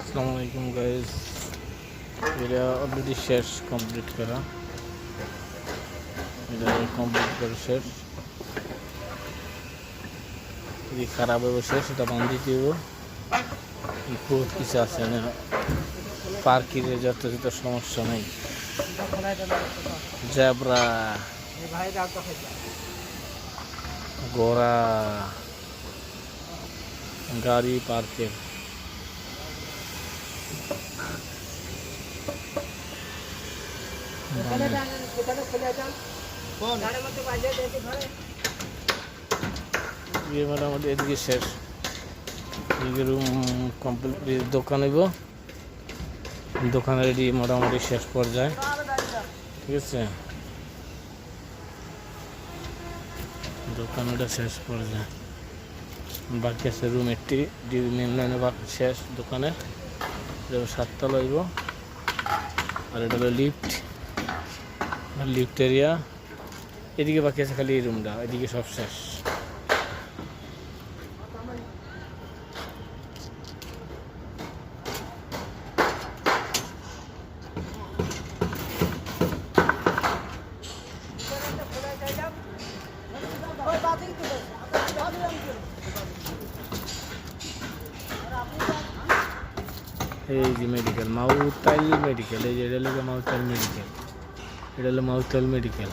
আসসালামু আলাইকুম গাইস, এটা অলরেডি শেষ কমপ্লিট করা। এটা কমপ্লিট করে শেষ, যদি খারাপ হবে শেষ এটা বান্ধি দিব। বহুত কিছু আছে না, পার্কিংয়ে যত সমস্যা নেই। জেব্রা, ঘোড়া, গাড়ি পার্কের মোটামুটি এদিকে শেষ। এদিকে রুম কমপ্লিট, দোকান হইব, দোকানের এটি মোটামুটি শেষ পর্যায়ে। ঠিক আছে, দোকানটা শেষ পর্যায়ে, বাকি আছে রুম একটি মেন লাইনে শেষ দোকানের। এটা 7 তলা হইব। আর এটা হলো লিফট এরিয়া। এদিকে বাকি আছে খালি এই রুমটা, এদিকে সব শেষ। এই যে মেডিকেল, মাউতাইল মেডিকেল, এই যে এটা হলো মাউতাইল মেডিকেল, এটা হলো মাউতাইল মেডিকেল।